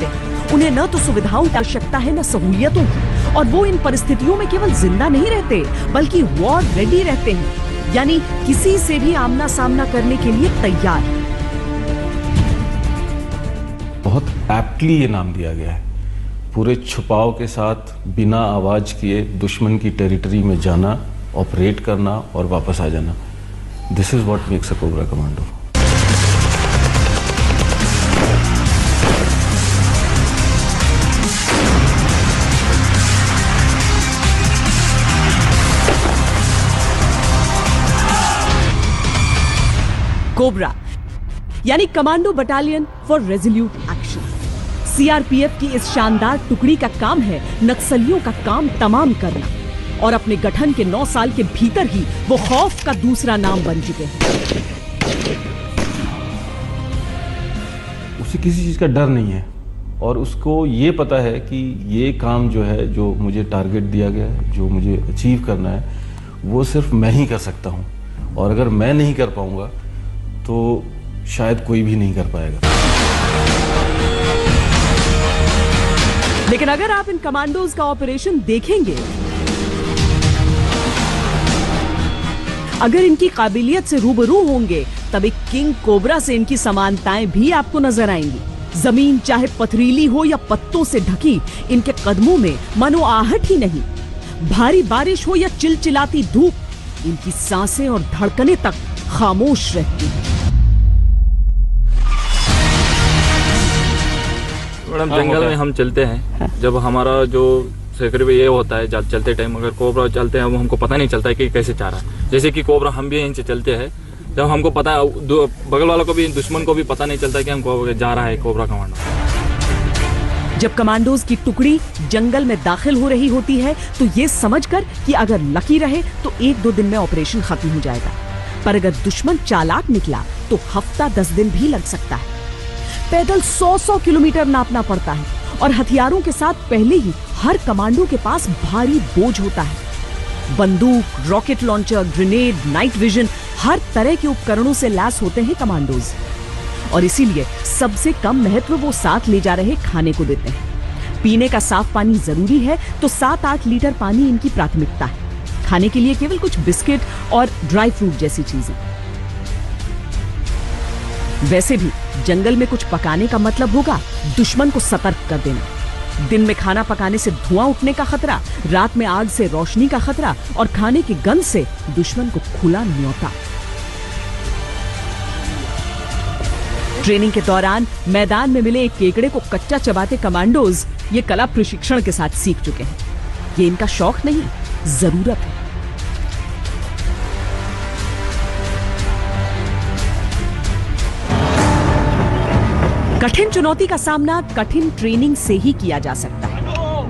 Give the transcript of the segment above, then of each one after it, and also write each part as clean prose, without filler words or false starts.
रहते हैं। उन्हें न तो सुविधाओं की आवश्यकता है न सहूलियतों की, और वो इन परिस्थितियों में केवल जिंदा नहीं रहते बल्कि वॉर रेडी रहते हैं, यानी किसी से भी आमना सामना करने के लिए तैयार। बहुत एप्टली ये नाम दिया गया है। पूरे छुपाव के साथ बिना आवाज किए दुश्मन की टेरिटरी में जाना, ऑपरेट करना और वापस आ जाना। This is what makes a cobra commando. Cobra यानी commando battalion for resolute action. CRPF की इस शानदार टुकड़ी का काम है नक्सलियों का काम तमाम करना, और अपने गठन के 9 साल के भीतर ही वो खौफ का दूसरा नाम बन चुके हैं। उसे किसी चीज का डर नहीं है और उसको ये पता है कि ये काम जो है, जो मुझे टारगेट दिया गया है, जो मुझे अचीव करना है, वो सिर्फ मैं ही कर सकता हूँ, और अगर मैं नहीं कर पाऊंगा तो शायद कोई भी नहीं कर पाएगा। लेकिन अगर आप इन कमांडोज का ऑपरेशन देखेंगे, अगर इनकी काबिलियत से रूबरू होंगे, तब एक किंग कोबरा से इनकी समानताएं भी आपको नजर आएंगी। जमीन चाहे पथरीली हो या पत्तों से ढकी, इनके कदमों में मानो आहट ही नहीं। भारी बारिश हो या चिलचिलाती धूप, इनकी सांसें और धड़कनें तक खामोश रहती हैं। मैडम, जंगल में हम चलते हैं, जब हमारा जो सेक्रेटरी में ये होता है, चलते टाइम अगर कोबरा चलते हैं, वो हमको पता नहीं चलता है कि कैसे जा रहा है। जैसे कि कोबरा हम भी यहीं से चलते हैं, जब हमको पता है, बगल वालों को भी, दुश्मन को भी पता नहीं चलता कि हमको जा रहा है कोबरा कमांडो। जब कमांडोज की टुकड़ी जंगल में दाखिल हो रही होती है, तो ये समझकर कि अगर लकी रहे तो 1-2 दिन में ऑपरेशन खत्म हो जाएगा, पर अगर दुश्मन चालाक निकला तो हफ्ता 10 दिन भी लग सकता है। पैदल 100-100 किलोमीटर नापना पड़ता है, और हथियारों के साथ पहले ही हर कमांडो के पास भारी बोझ होता है। बंदूक, rocket launcher, grenade, night vision, हर तरह के उपकरणों से लैस होते हैं कमांडोज, और इसीलिए सबसे कम महत्व वो साथ ले जा रहे खाने को देते हैं। पीने का साफ पानी जरूरी है, तो 7-8 लीटर पानी इनकी प्राथमिकता है। खाने के लिए केवल कुछ बिस्किट और ड्राई फ्रूट जैसी चीजें। वैसे भी जंगल में कुछ पकाने का मतलब होगा दुश्मन को सतर्क कर देना। दिन में खाना पकाने से धुआं उठने का खतरा, रात में आग से रोशनी का खतरा, और खाने की गंध से दुश्मन को खुला न्योता। ट्रेनिंग के दौरान मैदान में मिले एक केकड़े को कच्चा चबाते कमांडोज ये कला प्रशिक्षण के साथ सीख चुके हैं। ये इनका शौक नहीं, जरूरत है। कठिन चुनौती का सामना कठिन ट्रेनिंग से ही किया जा सकता है।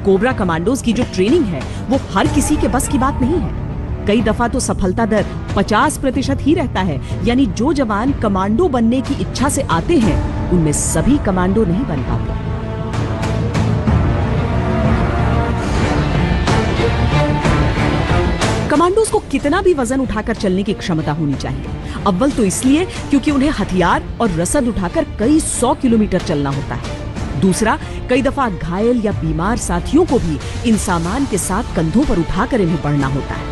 कोबरा कमांडोज की जो ट्रेनिंग है, वो हर किसी के बस की बात नहीं है। कई दफा तो सफलता दर 50% ही रहता है, यानी जो जवान कमांडो बनने की इच्छा से आते हैं, उनमें सभी कमांडो नहीं बन पाते। कमांडोज को कितना भी वजन उठाकर चलने की क्षमता होनी चाहिए। अव्वल तो इसलिए क्योंकि उन्हें हथियार और रसद उठाकर कई 100 किलोमीटर चलना होता है। दूसरा, कई दफा घायल या बीमार साथियों को भी इन सामान के साथ कंधों पर उठाकर इन्हें बढ़ना होता है।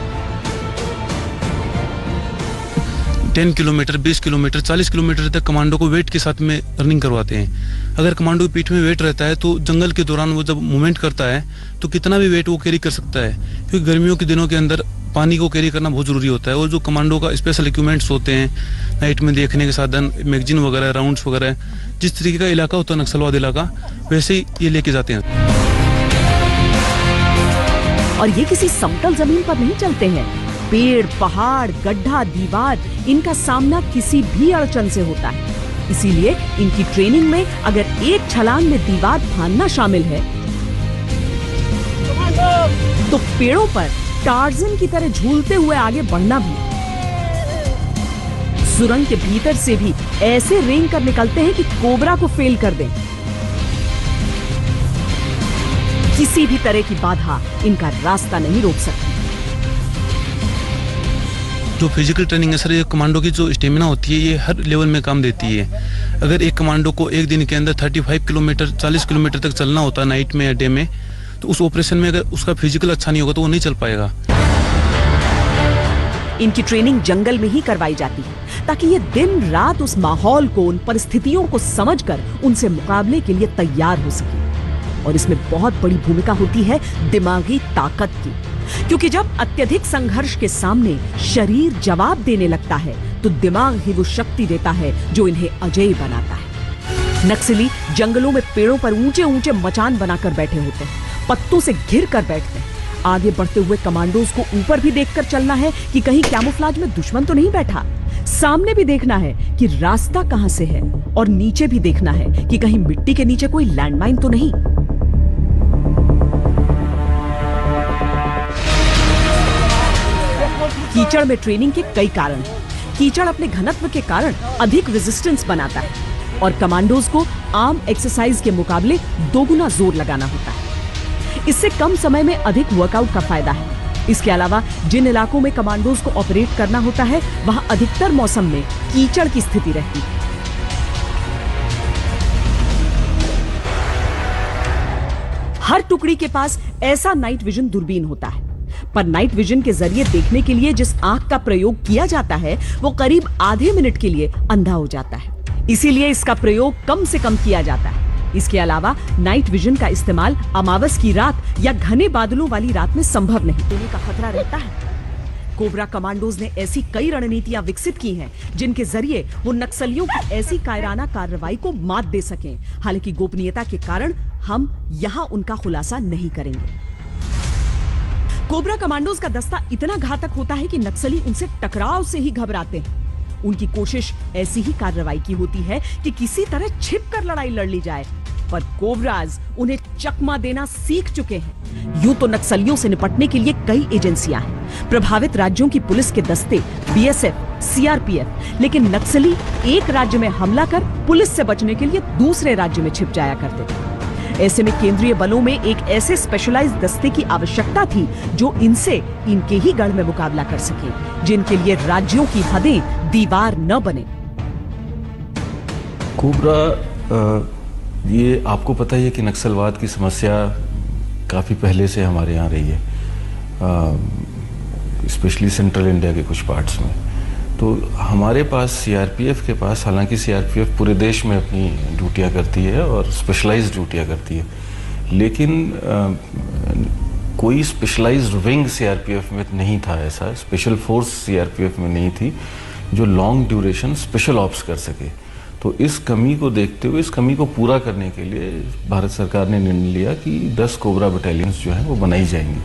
10 किलोमीटर, 20 किलोमीटर, 40 किलोमीटर तक कमांडो को वेट के साथ में रनिंग करवाते हैं। अगर कमांडो की पीठ में वेट रहता है तो जंगल के दौरान वो जब मूवमेंट करता है तो कितना भी वेट वो कैरी कर सकता है, क्योंकि गर्मियों के दिनों के अंदर पानी को कैरी करना बहुत जरूरी होता है। और जो कमांडो का स्पेशल इक्विपमेंट्स होते हैं, नाइट में देखने के साधन, मैगजीन वगैरह, राउंड्स वगैरह, जिस तरीके का इलाका होता है नक्सलवाद इलाका, वैसे ही ये लेके जाते हैं। और ये किसी समतल जमीन पर नहीं चलते हैं। पेड़, पहाड़, गड्ढा, दीवार, इनका सामना किसी भी अड़चन से होता है। इसीलिए इनकी ट्रेनिंग में अगर एक छलांग में दीवार फांदना शामिल है, तो पेड़ों पर टार्जन की तरह झूलते हुए आगे बढ़ना भी। सुरंग के भीतर से भी ऐसे रेंग कर निकलते हैं कि कोबरा को फेल कर दें। किसी भी तरह की बाधा इनका रास्ता नहीं रोक सकती। जो फिजिकल ट्रेनिंग है सर, ये कमांडो की जो स्टेमिना होती है, ये हर लेवल में काम देती है। अगर एक कमांडो को एक दिन के अंदर 35 किलोमीटर 40 किलोमीटर तक चलना होता है नाइट में या डे में, तो उस ऑपरेशन में अगर उसका फिजिकल अच्छा नहीं होगा तो वो नहीं चल पाएगा। इनकी ट्रेनिंग जंगल में ही करवाई जाती है ताकि ये दिन रात उस माहौल को, उन परिस्थितियों को समझकर उनसे मुकाबले के लिए तैयार हो सके। और इसमें बहुत बड़ी भूमिका होती है दिमागी ताकत की, क्योंकि जब अत्यधिक संघर्ष के सामने शरीर जवाब देने लगता है तो दिमाग ही वो शक्ति देता है जो इन्हें अजेय बनाता है। नक्सली जंगलों में पेड़ों पर ऊंचे ऊंचे मचान बनाकर बैठे होते हैं, पत्तों से घिर कर बैठते हैं। आगे बढ़ते हुए कमांडोज को ऊपर भी देखकर चलना है कि कहीं कैमोफ्लेज में दुश्मन तो नहीं बैठा, सामने भी देखना है कि रास्ता कहां से है, और नीचे भी देखना है कि कहीं मिट्टी के नीचे कोई लैंडमाइन तो नहीं। कीचड़ में ट्रेनिंग के कई कारण हैं। कीचड़ अपने घनत्व के कारण अधिक रेजिस्टेंस बनाता है और कमांडोज को आम एक्सरसाइज के मुकाबले दोगुना जोर लगाना होता है। इससे कम समय में अधिक वर्कआउट का फायदा है। इसके अलावा जिन इलाकों में कमांडोज को ऑपरेट करना होता है वहां अधिकतर मौसम में कीचड़ की स्थिति रहती है। हर टुकड़ी के पास ऐसा नाइट विजन दूरबीन होता है, पर नाइट विजन के जरिए देखने के लिए जिस आंख का प्रयोग किया जाता है वो करीब आधे मिनट के लिए अंधा हो जाता है। इसीलिए इसका प्रयोग कम से कम किया जाता है। इसके अलावा नाइट विजन का इस्तेमाल अमावस की रात या घने बादलों वाली रात में संभव नहीं होने का खतरा रहता है। कोबरा कमांडोज ने ऐसी कई रणनीतियां विकसित की हैं जिनके जरिए वो नक्सलियों की ऐसी कायराना कार्रवाई को मात दे सकें। हालांकि गोपनीयता के कारण हम यहां उनका खुलासा नहीं करेंगे। कोबरा कमांडोज का दस्ता इतना घातक होता है कि नक्सली उनसे टकराव से ही घबराते हैं। उनकी कोशिश ऐसी ही कार्रवाई की होती है कि किसी तरह छिपकर लड़ाई लड़ ली जाए, पर कोबराज उन्हें चकमा देना सीख चुके हैं। यूं तो नक्सलियों से निपटने के लिए कई एजेंसियां हैं, प्रभावित राज्यों की पुलिस के दस्ते, बीएसएफ, सीआरपीएफ, लेकिन नक्सली एक राज्य में हमला कर पुलिस से बचने के लिए दूसरे राज्य में छिप जाया करते थे। ऐसे में केंद्रीय बलों में एक ऐसे स्पेशलाइज्ड दस्ते की आवश्यकता थी जो इनसे इनके ही गढ़ में मुकाबला कर सके, जिनके लिए राज्यों की हदें दीवार न बने। कोबरा, ये आपको पता ही है कि नक्सलवाद की समस्या काफ़ी पहले से हमारे यहाँ रही है, स्पेशली सेंट्रल इंडिया के कुछ पार्ट्स में। तो हमारे पास सीआरपीएफ के पास, हालांकि सीआरपीएफ पूरे देश में अपनी ड्यूटियाँ करती है और स्पेशलाइज्ड ड्यूटियाँ करती है, लेकिन कोई स्पेशलाइज्ड विंग सीआरपीएफ में नहीं था, ऐसा स्पेशल फोर्स सीआरपीएफ में नहीं थी जो लॉन्ग ड्यूरेशन स्पेशल ऑप्स कर सके। तो इस कमी को देखते हुए, इस कमी को पूरा करने के लिए भारत सरकार ने निर्णय लिया कि 10 कोबरा बटालियंस जो हैं वो बनाई जाएंगी,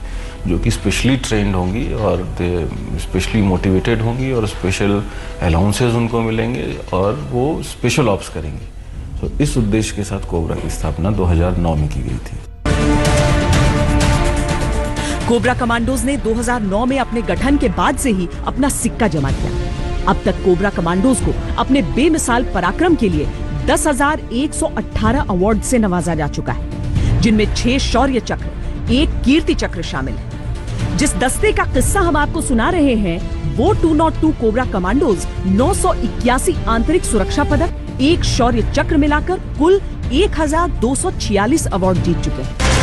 जो कि स्पेशली ट्रेंड होंगी और स्पेशली मोटिवेटेड होंगी और स्पेशल अलाउंसेस उनको मिलेंगे और वो स्पेशल ऑप्स करेंगी। तो इस उद्देश्य के साथ कोबरा की स्थापना 2009 में की गई थी। कोबरा कमांडोज ने 2009 में अपने गठन के बाद से ही अपना सिक्का जमा किया। अब तक कोबरा कमांडोज को अपने बेमिसाल पराक्रम के लिए 10,118 अवार्ड से नवाजा जा चुका है, जिनमें 6 शौर्य चक्र, 1 कीर्ति चक्र शामिल है। जिस दस्ते का किस्सा हम आपको सुना रहे हैं वो 202 कोबरा कमांडोज 981 आंतरिक सुरक्षा पदक, 1 शौर्य चक्र मिलाकर कुल 1,246 अवार्ड जीत चुके हैं।